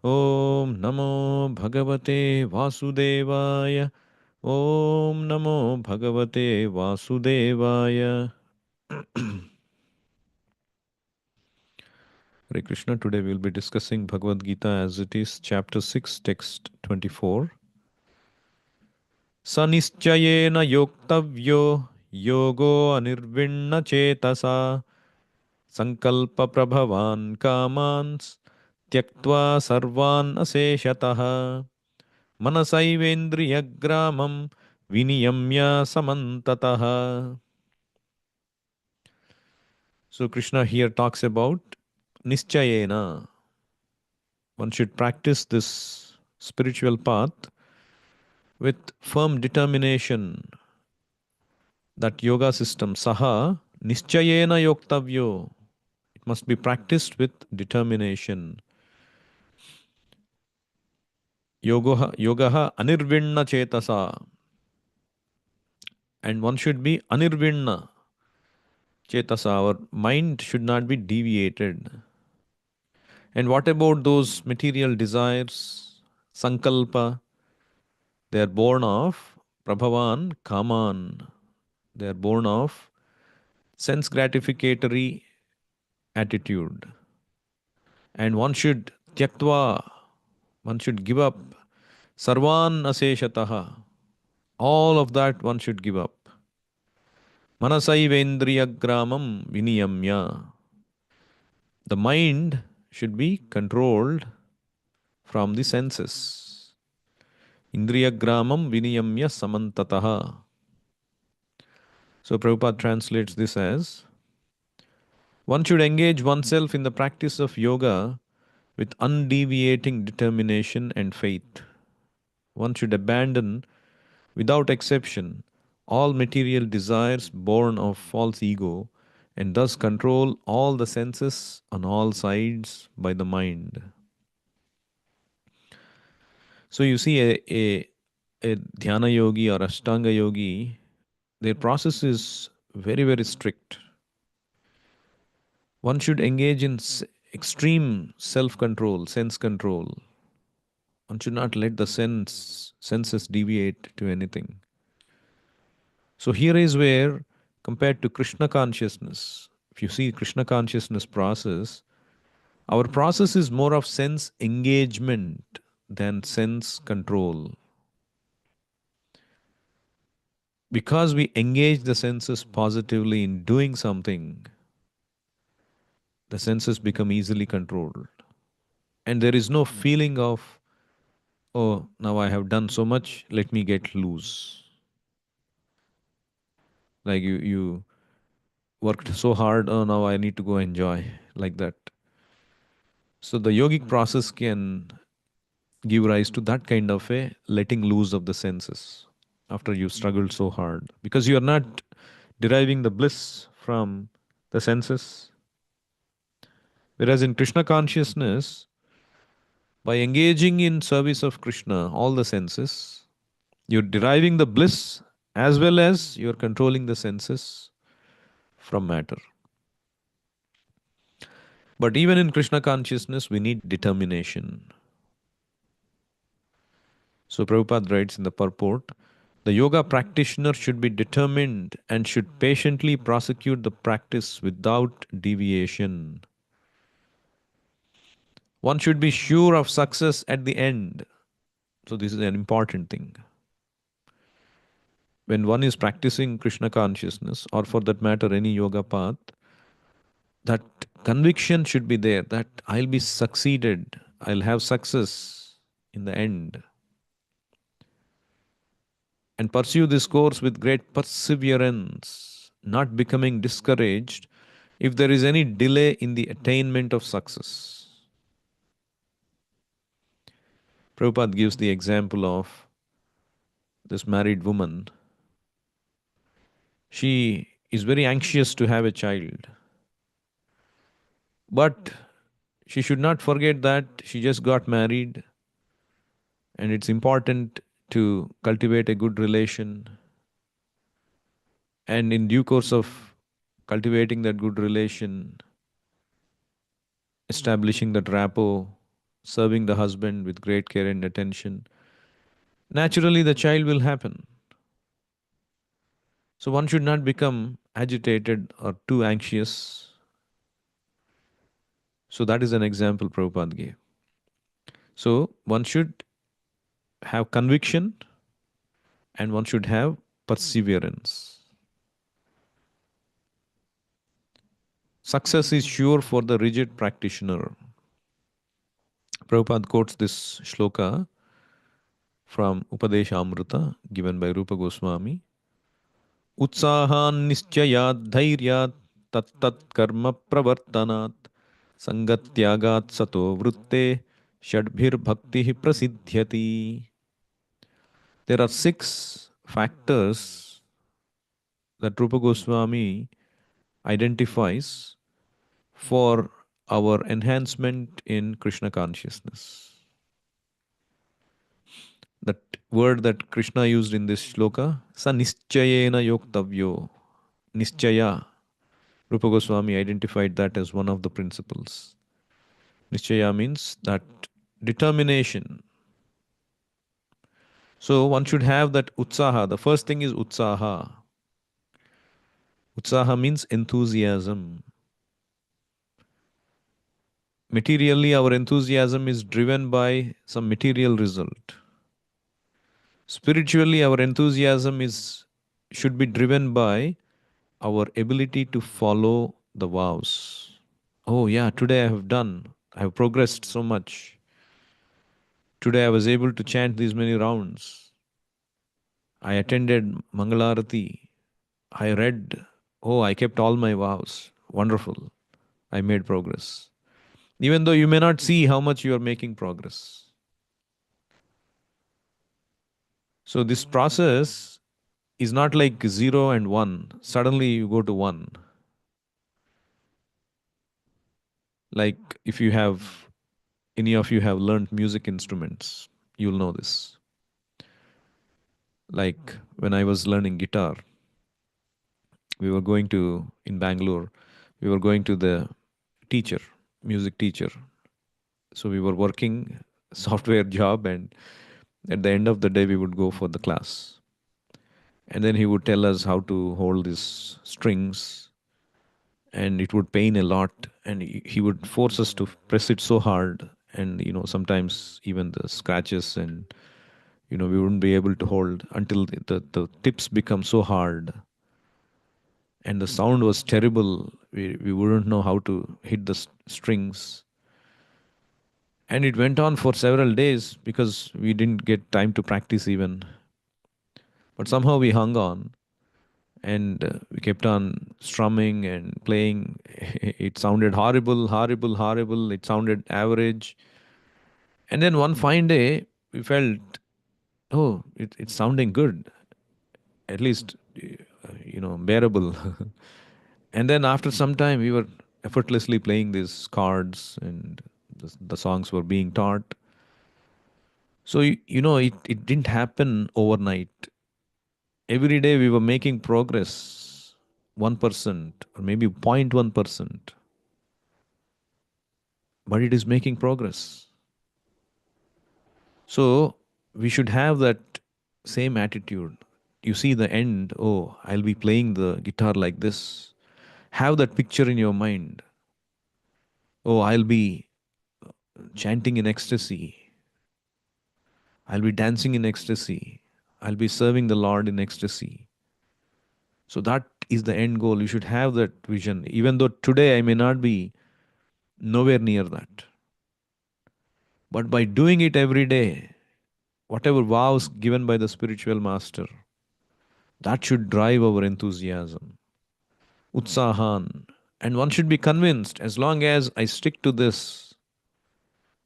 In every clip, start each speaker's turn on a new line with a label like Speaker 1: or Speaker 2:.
Speaker 1: Om Namo Bhagavate Vasudevaya. Om Namo Bhagavate Vasudevaya. Hare Krishna. Today we will be discussing Bhagavad Gita as it is, chapter 6, text 24. Sanischayena yoktavyo yogo anirvinna chetasa sankalpa prabhavan kamans tyaktva sarvan aseshataha manasaivendriyagramam viniyamya samantataha. So Krishna here talks about nischayena. One should practice this spiritual path with firm determination. That yoga system, saha nischayena yoktavyo, it must be practiced with determination. Yogaha anirvinna chetasa, and one should be anirvinna chetasa. Our mind should not be deviated. And what about those material desires? Sankalpa, they are born of Prabhavan Kaman. They are born of sense gratificatory attitude. And one should tyaktva, one should give up sarvan aseshataha. All of that one should give up. Manasaivendriyagramam viniyamya. The mind should be controlled from the senses. Indriyagramam viniyamya samantataha. So Prabhupada translates this as, one should engage oneself in the practice of yoga with undeviating determination and faith. One should abandon, without exception, all material desires born of false ego and thus control all the senses on all sides by the mind. So you see, a dhyana yogi or ashtanga yogi, their process is very, very strict. One should engage in extreme self-control, sense control. One should not let the senses deviate to anything. So here is where, compared to Krishna consciousness, if you see Krishna consciousness process, our process is more of sense engagement than sense control. Because we engage the senses positively in doing something, the senses become easily controlled. And there is no feeling of, oh, now I have done so much, let me get loose. Like you worked so hard, oh, now I need to go enjoy, like that. So the yogic process can give rise to that kind of a letting loose of the senses after you struggled so hard. Because you are not deriving the bliss from the senses. Whereas in Krishna consciousness, by engaging in service of Krishna, all the senses, you're deriving the bliss as well as you're controlling the senses from matter. But even in Krishna consciousness, we need determination. So Prabhupada writes in the purport, the yoga practitioner should be determined and should patiently prosecute the practice without deviation. One should be sure of success at the end. So this is an important thing. When one is practicing Krishna consciousness, or for that matter any yoga path, that conviction should be there that I'll be succeeded, I'll have success in the end. And pursue this course with great perseverance, not becoming discouraged if there is any delay in the attainment of success. Prabhupada gives the example of this married woman. She is very anxious to have a child. But she should not forget that she just got married and it's important to cultivate a good relation. And in due course of cultivating that good relation, establishing that rapport, serving the husband with great care and attention, naturally the child will happen. So one should not become agitated or too anxious. So that is an example Prabhupada gave. So one should have conviction and one should have perseverance. Success is sure for the rigid practitioner. Prabhupada quotes this shloka from Upadesha Amrita given by Rupa Goswami. Utsahan nischayat dhairyat tat tat karma pravartanat sangatyagat sato vrutte shadbhir bhakti prasidhyati. There are 6 factors that Rupa Goswami identifies for our enhancement in Krishna consciousness. That word that Krishna used in this shloka, sa nischayena yoktavyo. Nischaya. Rupa Goswami identified that as one of the principles. Nischaya means that determination. So one should have that utsaha. The first thing is utsaha. Utsaha means enthusiasm. Materially, our enthusiasm is driven by some material result. Spiritually, our enthusiasm is should be driven by our ability to follow the vows. Oh yeah, today I have progressed so much. Today I was able to chant these many rounds. I attended Mangalarati. I read. Oh, I kept all my vows. Wonderful. I made progress. Even though you may not see how much you are making progress. So this process is not like 0 and 1. Suddenly you go to 1. Like if you have, any of you have learned music instruments, you'll know this. Like when I was learning guitar, we were going to, in Bangalore, we were going to the teacher, music teacher. So we were working software job, and at the end of the day we would go for the class. And then he would tell us how to hold these strings, and it would pain a lot, and he would force us to press it so hard, and sometimes even the scratches, and we wouldn't be able to hold until the tips become so hard, and the sound was terrible. We wouldn't know how to hit the strings, and it went on for several days because we didn't get time to practice even. But somehow we hung on, and we kept on strumming and playing. It sounded horrible, horrible, horrible. It sounded average. And then one fine day, we felt, oh, it's sounding good, at least, bearable. And then after some time, we were effortlessly playing these cards, and the songs were being taught. So, it didn't happen overnight. Every day we were making progress, 1% or maybe 0.1%, but it is making progress. So we should have that same attitude. You see the end, oh, I'll be playing the guitar like this. Have that picture in your mind. Oh, I'll be chanting in ecstasy. I'll be dancing in ecstasy. I'll be serving the Lord in ecstasy. So that is the end goal. You should have that vision. Even though today I may not be nowhere near that. But by doing it every day, whatever vows given by the spiritual master, that should drive our enthusiasm, utsahan. And one should be convinced, as long as I stick to this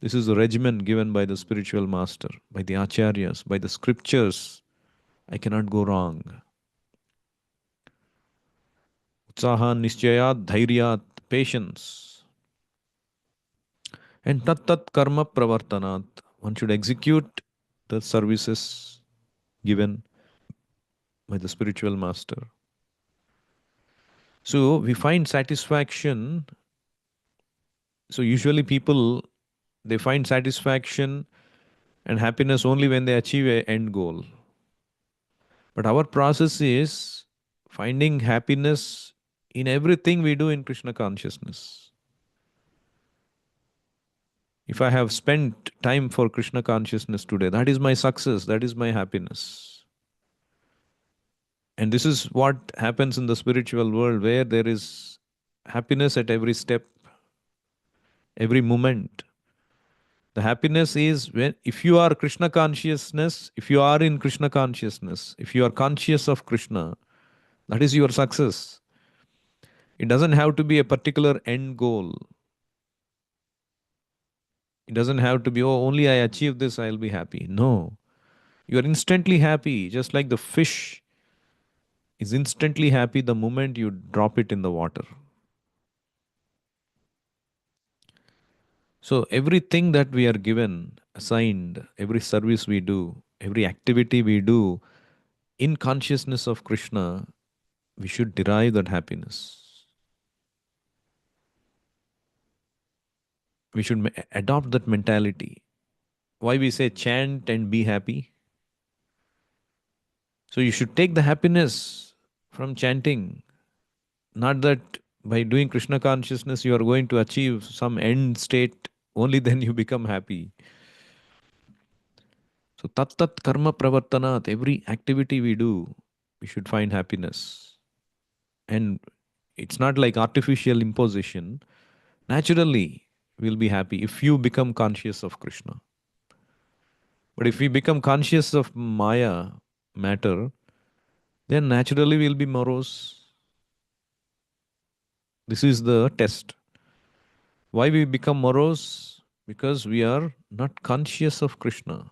Speaker 1: is the regimen given by the spiritual master, by the acharyas, by the scriptures, I cannot go wrong. Utsahan, nischayat, dhairyat, patience. And tat tat karma pravartanat. One should execute the services given by the spiritual master. So we find satisfaction. So usually people They find satisfaction and happiness only when they achieve a end goal. But our process is finding happiness in everything we do in Krishna consciousness. If I have spent time for Krishna consciousness today, that is my success, that is my happiness. And this is what happens in the spiritual world, where there is happiness at every step, every moment. The happiness is when, if you are Krishna consciousness, if you are in Krishna consciousness, if you are conscious of Krishna, that is your success. It doesn't have to be a particular end goal. It doesn't have to be, oh, only I achieve this, I'll be happy. No. You are instantly happy, just like the fish is instantly happy the moment you drop it in the water. So, everything that we are given, assigned, every service we do, every activity we do, in consciousness of Krishna, we should derive that happiness. We should adopt that mentality. Why we say chant and be happy? So, you should take the happiness from chanting. Not that by doing Krishna consciousness you are going to achieve some end state, only then you become happy. So, tat tat karma pravartanat, every activity we do, we should find happiness. And it's not like artificial imposition. Naturally, we'll be happy if you become conscious of Krishna. But if we become conscious of Maya, matter, then naturally we'll be morose. This is the test. Why we become morose? Because we are not conscious of Krishna.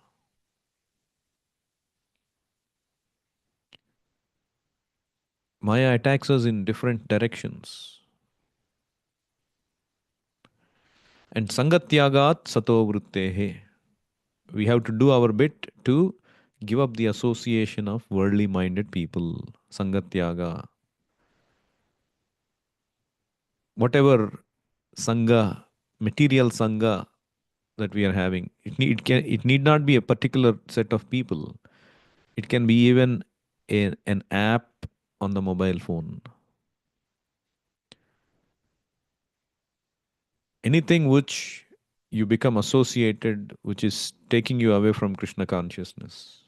Speaker 1: Maya attacks us in different directions. And Sangatyagat Sato Vrittehe. We have to do our bit to give up the association of worldly minded people. Sangatyaga. Whatever Sangha, material Sangha that we are having, it need not be a particular set of people. It can be even an app on the mobile phone. Anything which you become associated, which is taking you away from Krishna consciousness,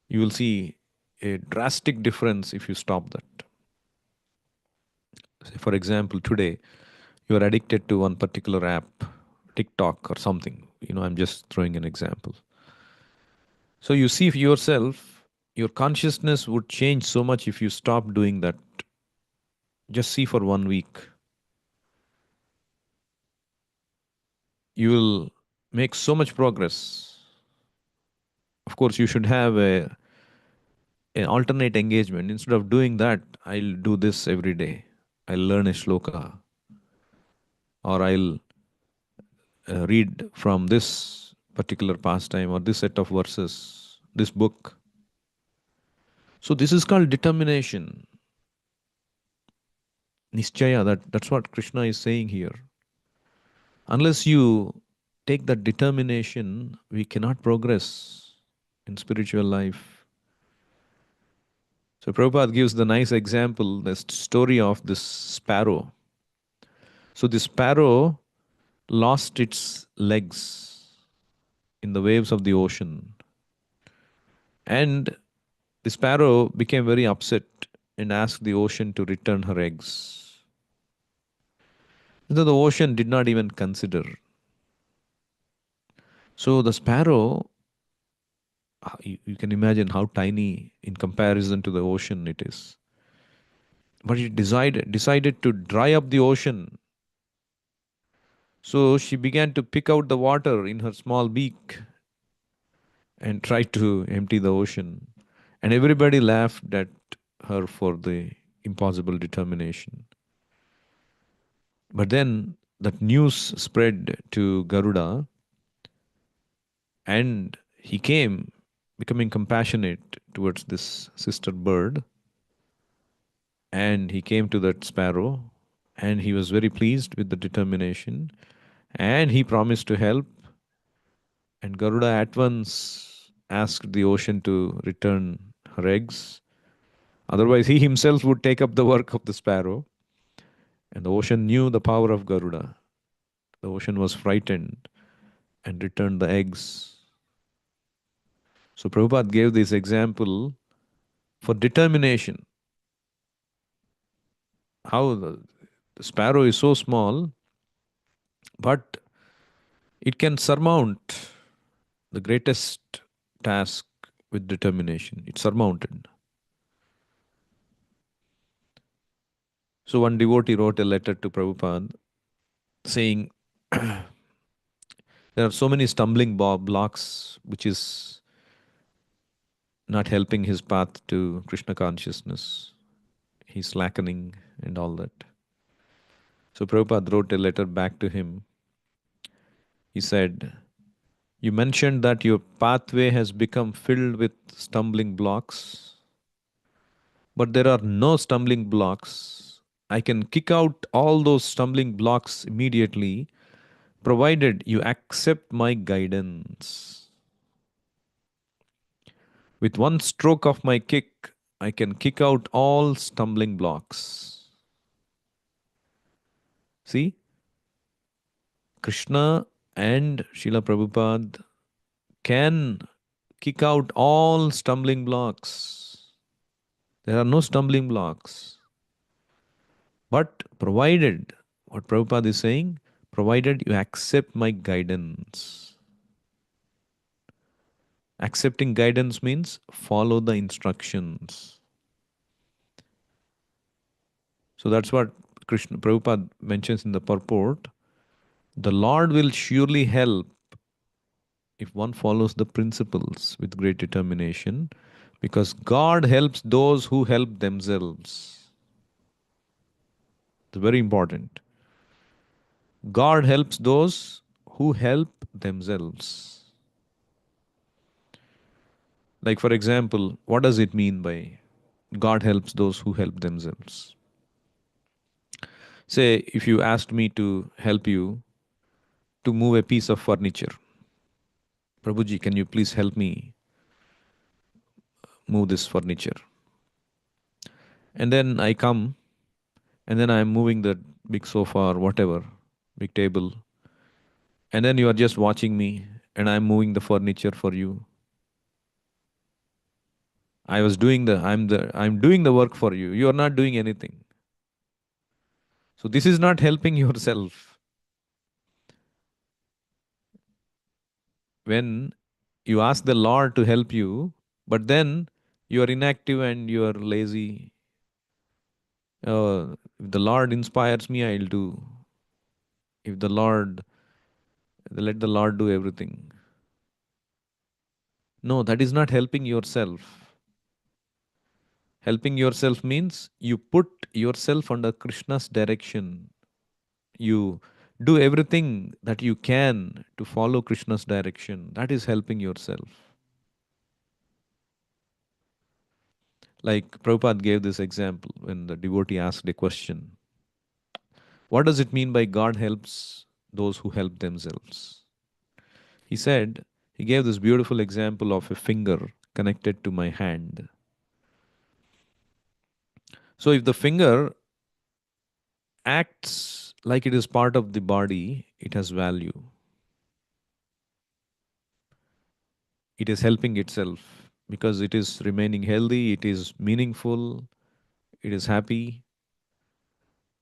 Speaker 1: you will see a drastic difference if you stop that. Say, for example, today you are addicted to one particular app, TikTok or something. I'm just throwing an example. So you see for yourself, your consciousness would change so much if you stop doing that. Just see for 1 week. You will make so much progress. Of course, you should have an alternate engagement. Instead of doing that, I'll do this every day. I'll learn a shloka, or I'll read from this particular pastime or this set of verses, this book. So this is called determination. Nischaya, that's what Krishna is saying here. Unless you take that determination, we cannot progress in spiritual life. So Prabhupada gives the nice example, the story of this sparrow. So the sparrow lost its legs in the waves of the ocean. And the sparrow became very upset and asked the ocean to return her eggs. Though the ocean did not even consider. So the sparrow, you can imagine how tiny in comparison to the ocean it is. But it decided to dry up the ocean. So she began to pick out the water in her small beak and try to empty the ocean. And everybody laughed at her for the impossible determination. But then that news spread to Garuda, and he came becoming compassionate towards this sister bird. And he came to that sparrow, and he was very pleased with the determination. And he promised to help. And Garuda at once asked the ocean to return her eggs. Otherwise, he himself would take up the work of the sparrow. And the ocean knew the power of Garuda. The ocean was frightened and returned the eggs. So Prabhupada gave this example for determination. How the sparrow is so small, but it can surmount the greatest task with determination. It's surmounted. So one devotee wrote a letter to Prabhupada saying, there are so many stumbling blocks which is not helping his path to Krishna consciousness. He's slackening and all that. So Prabhupada wrote a letter back to him. He said, you mentioned that your pathway has become filled with stumbling blocks, but there are no stumbling blocks. I can kick out all those stumbling blocks immediately, provided you accept my guidance. With one stroke of my kick, I can kick out all stumbling blocks. See, Krishna and Srila Prabhupada can kick out all stumbling blocks. There are no stumbling blocks. But provided, what Prabhupada is saying, provided you accept my guidance. Accepting guidance means follow the instructions. So that's what Krishna Prabhupada mentions in the purport. The Lord will surely help if one follows the principles with great determination, because God helps those who help themselves. It's very important. God helps those who help themselves. Like, for example, what does it mean by God helps those who help themselves? Say, if you asked me to help you to move a piece of furniture, Prabhuji, can you please help me move this furniture? And then I come, and then I'm moving the big sofa or whatever, big table, and then you are just watching me, and I'm moving the furniture for you. I'm doing the work for you. You are not doing anything. So this is not helping yourself. When you ask the Lord to help you, but then you are inactive and you are lazy. If the Lord inspires me, I'll do. If the Lord, let the Lord do everything. No, that is not helping yourself. Helping yourself means you put yourself under Krishna's direction. You do everything that you can to follow Krishna's direction. That is helping yourself. Like Prabhupada gave this example when the devotee asked a question. What does it mean by God helps those who help themselves? He said, he gave this beautiful example of a finger connected to my hand. So if the finger acts like it is part of the body, it has value. It is helping itself because it is remaining healthy, it is meaningful, it is happy.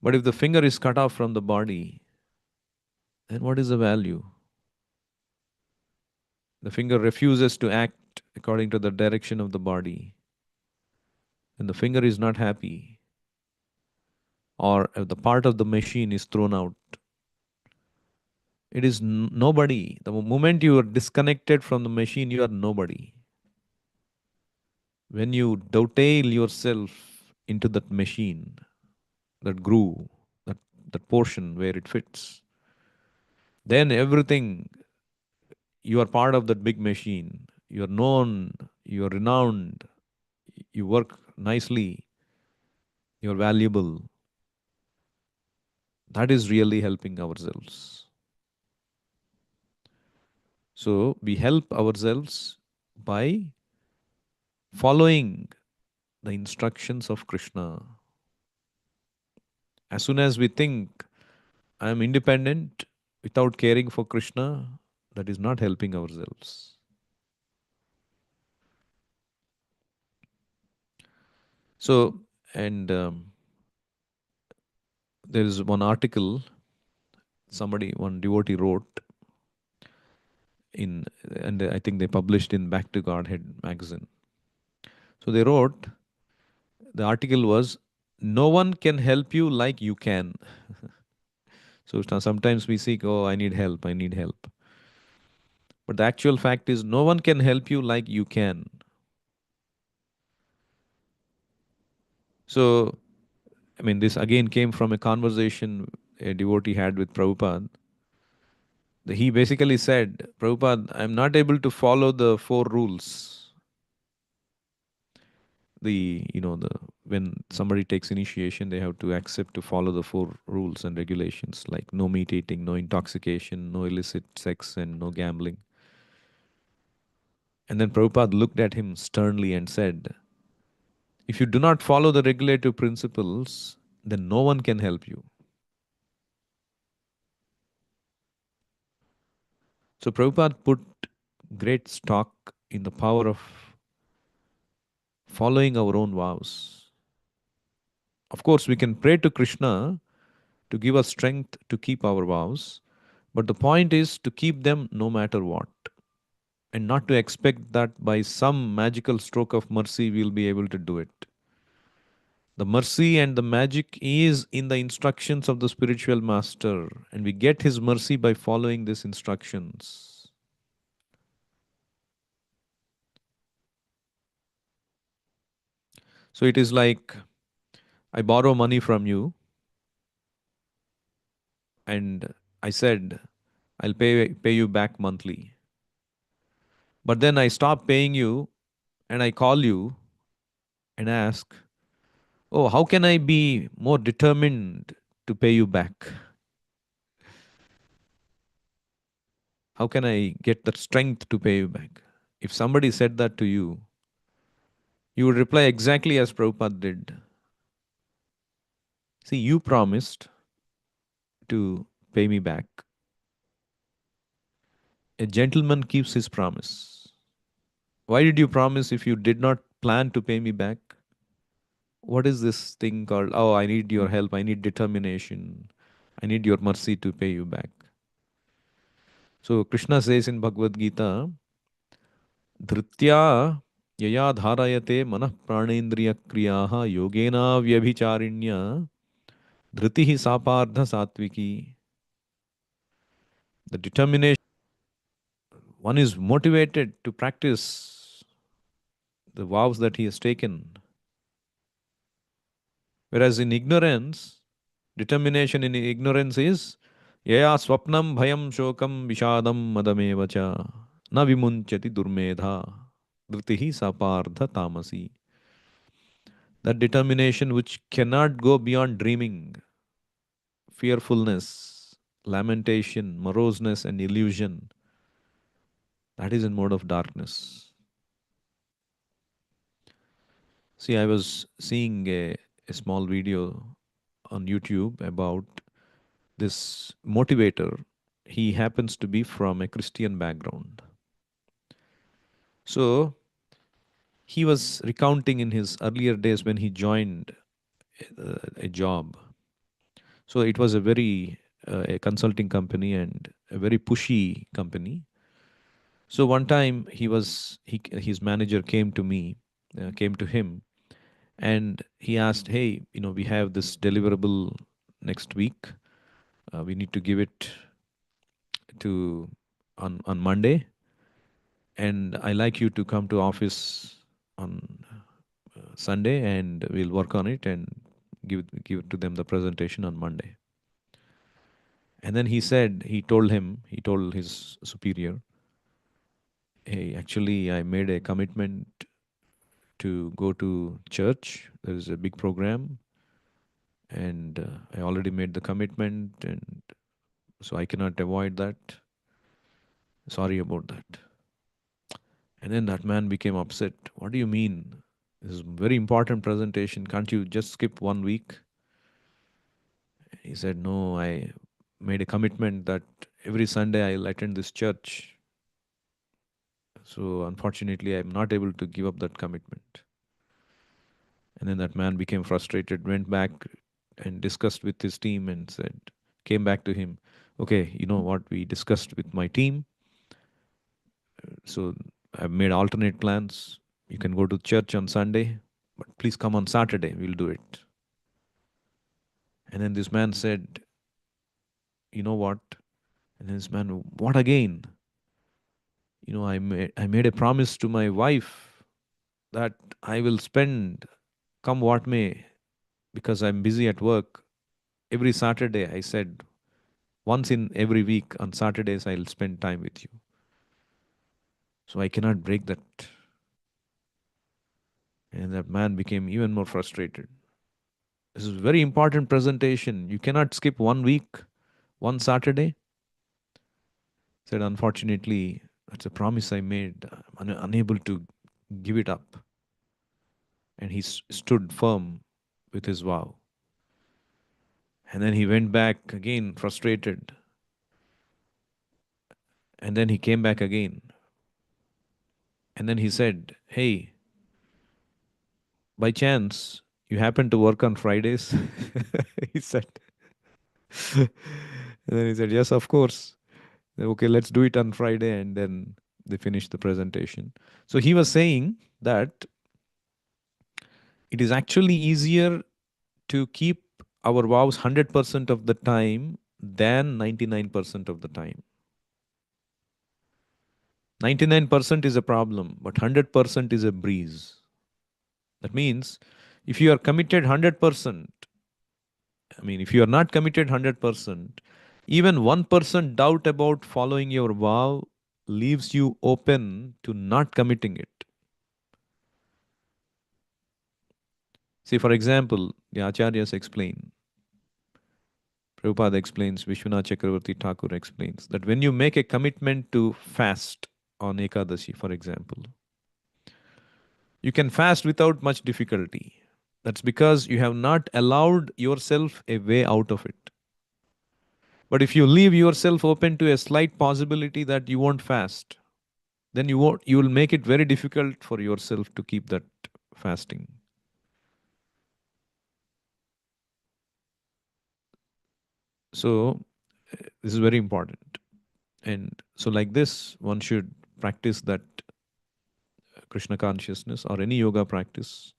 Speaker 1: But if the finger is cut off from the body, then what is the value? The finger refuses to act according to the direction of the body. And the finger is not happy, or if the part of the machine is thrown out, it is nobody. The moment you are disconnected from the machine, you are nobody. When you dovetail yourself into that machine, that groove, that, that portion where it fits, then everything, you are part of that big machine. You are known, you are renowned, you work nicely, you are valuable. That is really helping ourselves. So we help ourselves by following the instructions of Krishna. As soon as we think I am independent without caring for Krishna, that is not helping ourselves. So, and there is one article one devotee wrote in, and I think they published in Back to Godhead magazine. So they wrote, the article was, no one can help you like you can. So sometimes we seek, oh, I need help. But the actual fact is, no one can help you like you can. So, I mean, this again came from a conversation a devotee had with Prabhupada. He basically said, Prabhupada, I'm not able to follow the four rules. The when somebody takes initiation, they have to accept to follow the four rules and regulations, like no meat eating, no intoxication, no illicit sex, and no gambling. And then Prabhupada looked at him sternly and said, if you do not follow the regulative principles, then no one can help you. So Prabhupada put great stock in the power of following our own vows. Of course, we can pray to Krishna to give us strength to keep our vows, but the point is to keep them no matter what, and not to expect that by some magical stroke of mercy we'll be able to do it. The mercy and the magic is in the instructions of the spiritual master, and we get his mercy by following these instructions. So it is like I borrow money from you, and I said, I'll pay you back monthly. But then I stop paying you and I call you and ask, oh, how can I be more determined to pay you back? How can I get the strength to pay you back? If somebody said that to you would reply exactly as Prabhupada did. See, you promised to pay me back. A gentleman keeps his promise. Why did you promise if you did not plan to pay me back? What is this thing called? Oh, I need your help. I need determination. I need your mercy to pay you back. So Krishna says in Bhagavad Gita, Dhritya yaya dharayate manah pranendriya kriyaha yogena vyabhicharinya dhritihi sapardha satviki. The determination, one is motivated to practice the vows that he has taken. Whereas in ignorance, determination in ignorance is yaya swapnam bhayam shokam vishadam madamevacha na vimunchati durmedha dhritihi sapardha tamasi. That determination which cannot go beyond dreaming, fearfulness, lamentation, moroseness, and illusion, that is in mode of darkness. See, I was seeing a small video on YouTube about this motivator. He happens to be from a Christian background. So he was recounting in his earlier days when he joined a job. So it was a consulting company and a very pushy company. So one time his manager came to him, and he asked, "Hey, we have this deliverable next week. We need to give it to on Monday, and I like you to come to office on Sunday, and we'll work on it and give to them the presentation on Monday." And then he told his superior, "Hey, actually, I made a commitment to go to church. There is a big program, and I already made the commitment, and so I cannot avoid that. Sorry about that. And then that man became upset. What do you mean? This is a very important presentation. Can't you just skip 1 week? He said, no, I made a commitment that every Sunday I'll attend this church. So unfortunately, I'm not able to give up that commitment. And then that man became frustrated, went back and discussed with his team and said, came back to him, okay, you know what we discussed with my team. So I've made alternate plans. You can go to church on Sunday, but please come on Saturday. We'll do it. And then this man said, you know what? And then this man, what again? I made a promise to my wife that I will spend, come what may, because I'm busy at work. Every Saturday, I said, once in every week on Saturdays, I'll spend time with you. So I cannot break that. And that man became even more frustrated. This is a very important presentation. You cannot skip 1 week, one Saturday. Said, unfortunately, that's a promise I made. I'm unable to give it up. And he stood firm with his vow. And then he went back again, frustrated. And then he came back again. And then he said, hey, by chance, you happen to work on Fridays? He said. And then he said, yes, of course. Okay, let's do it on Friday. And then they finished the presentation. So he was saying that it is actually easier to keep our vows 100% of the time than 99% of the time. 99% is a problem, but 100% is a breeze. That means if you are committed 100%, if you are not committed 100%, even 1% doubt about following your vow leaves you open to not committing it. See, for example, the Acharyas explain, Prabhupada explains, Vishwanath Chakravarti Thakur explains that when you make a commitment to fast on Ekadashi, for example, you can fast without much difficulty. That's because you have not allowed yourself a way out of it. But if you leave yourself open to a slight possibility that you won't fast, then you will make it very difficult for yourself to keep that fasting. So this is very important. And so like this, one should practice that Krishna consciousness or any yoga practice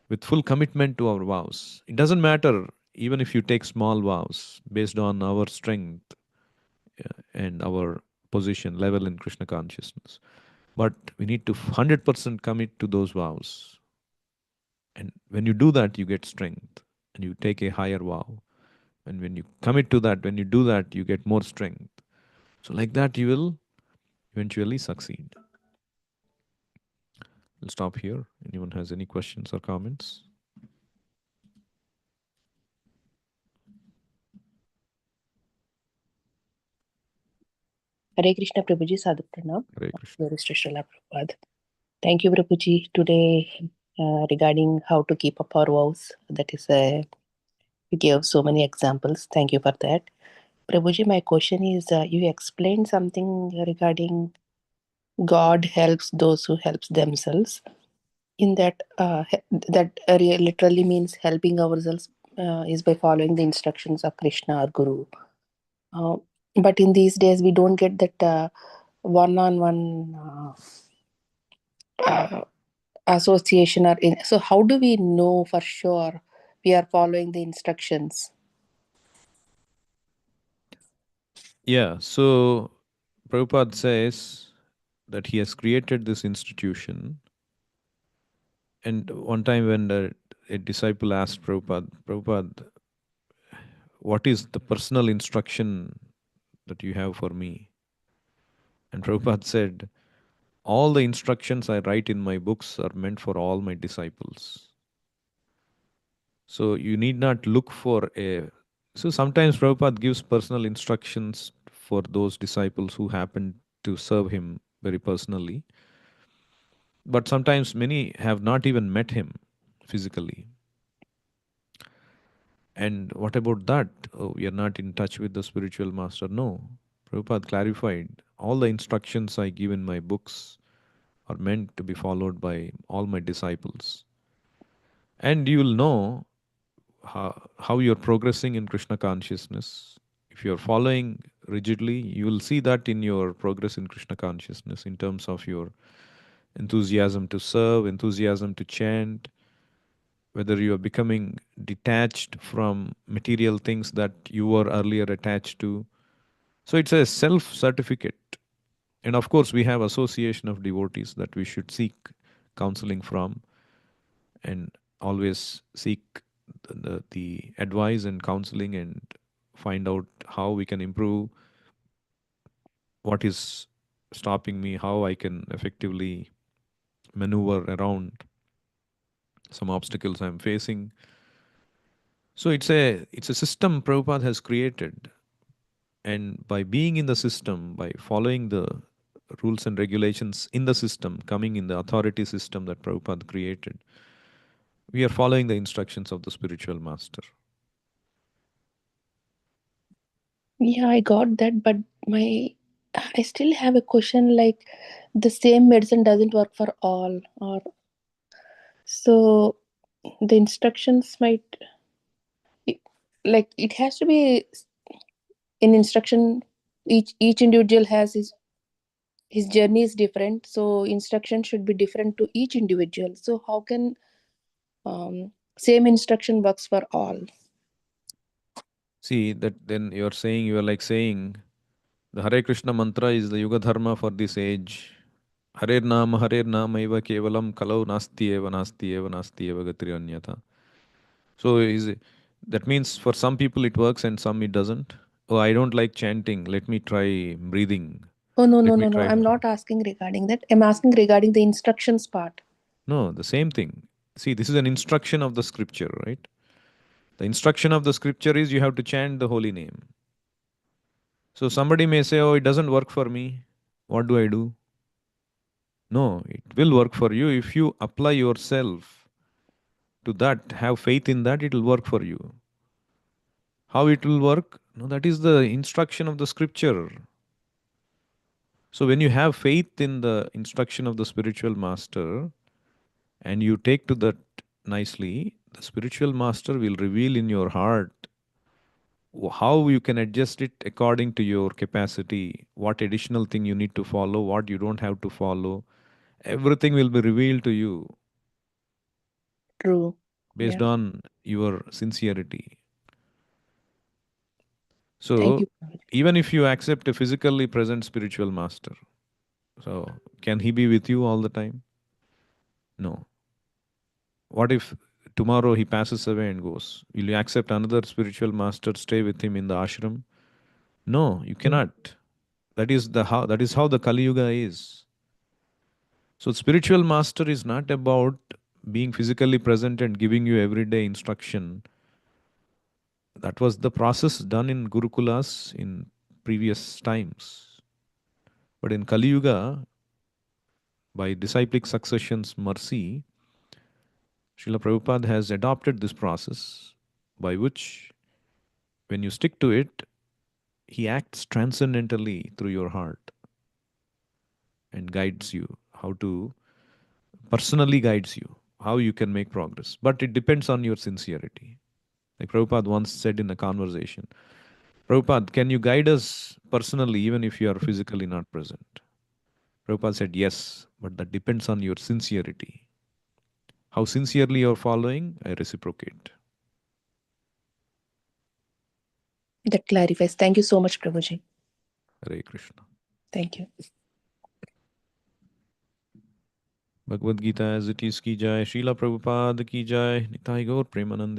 Speaker 1: with full commitment to our vows. It doesn't matter even if you take small vows based on our strength and our position level in Krishna consciousness. But we need to 100% commit to those vows. And when you do that, you get strength and you take a higher vow. And when you commit to that, when you do that, you get more strength. So, like that, you will eventually succeed. We'll stop here. Anyone has any questions or comments?
Speaker 2: Hare Krishna Prabhuji, Sadhu Pranam.
Speaker 1: Hare Krishna.
Speaker 2: Glorious to Srila Prabhupada. Thank you, Prabhuji. Today, regarding how to keep up our vows, that is, you gave so many examples. Thank you for that. Prabhuji, my question is, you explained something regarding God helps those who helps themselves. In that, literally means helping ourselves is by following the instructions of Krishna or Guru. Uh, but in these days, we don't get that one-on-one association or in. So how do we know for sure we are following the instructions?
Speaker 1: Yeah, so Prabhupada says that he has created this institution. And one time when a disciple asked Prabhupada, what is the personal instruction that you have for me? And Prabhupada said, all the instructions I write in my books are meant for all my disciples. So you need not look for a. So sometimes Prabhupada gives personal instructions for those disciples who happen to serve him very personally. But sometimes many have not even met him physically. And what about that? Oh, we are not in touch with the spiritual master. No. Prabhupada clarified all the instructions I give in my books are meant to be followed by all my disciples. And you will know how you're progressing in Krishna consciousness. If you're following rigidly, you will see that in your progress in Krishna consciousness in terms of your enthusiasm to serve, enthusiasm to chant, whether you are becoming detached from material things that you were earlier attached to. So it's a self certificate. And of course, we have association of devotees that we should seek counseling from and always seek the advice and counseling and find out how we can improve, what is stopping me, how I can effectively maneuver around some obstacles I'm facing. So it's a system Prabhupada has created, and by being in the system, by following the rules and regulations in the system, coming in the authority system that Prabhupada created, we are following the instructions of the spiritual master.
Speaker 2: Yeah, I got that, but my I still have a question like the same medicine doesn't work for all, or so the instructions might like it has to be in instruction. Each individual has his journey is different, so instruction should be different to each individual. So how can same instruction works for all?
Speaker 1: See that then you are like saying the Hare Krishna mantra is the Yuga Dharma for this age. Hare Nama eva kevalam kalau nasti eva nasti eva gatri anyatha. So that means for some people it works and some it doesn't. Oh, I don't like chanting. Let me try breathing.
Speaker 2: Oh, no, no,
Speaker 1: Let me
Speaker 2: no, no.
Speaker 1: try.
Speaker 2: I'm not asking regarding that. I'm asking regarding the instructions part.
Speaker 1: No, the same thing. See, this is an instruction of the scripture, right? The instruction of the scripture is you have to chant the holy name. So somebody may say, oh, it doesn't work for me. What do I do? No, it will work for you if you apply yourself to that, have faith in that, it will work for you. How it will work? No, that is the instruction of the scripture. So when you have faith in the instruction of the spiritual master and you take to that nicely, the spiritual master will reveal in your heart how you can adjust it according to your capacity, what additional thing you need to follow, what you don't have to follow. Everything will be revealed to you
Speaker 2: True.
Speaker 1: based
Speaker 2: Yeah.
Speaker 1: on your sincerity.
Speaker 2: Thank
Speaker 1: So
Speaker 2: you.
Speaker 1: even if you accept a physically present spiritual master, so can he be with you all the time? No. What if tomorrow he passes away and goes? Will you accept another spiritual master, stay with him in the ashram? No, you cannot. That is how the Kali Yuga is. So spiritual master is not about being physically present and giving you everyday instruction. That was the process done in Gurukulas in previous times. But in Kali Yuga, by disciplic succession's mercy, Srila Prabhupada has adopted this process by which, when you stick to it, he acts transcendentally through your heart and guides you how to, personally guides you, how you can make progress. But it depends on your sincerity. Like Prabhupada once said in a conversation, Prabhupada, can you guide us personally even if you are physically not present? Prabhupada said, yes, but that depends on your sincerity. How sincerely you're following, I reciprocate.
Speaker 2: That clarifies. Thank you so much, Prabhuji.
Speaker 1: Hare Krishna.
Speaker 2: Thank you.
Speaker 1: Bhagavad Gita as it is ki jai, Srila Prabhupada ki jai, Nitai Gaur Premanande.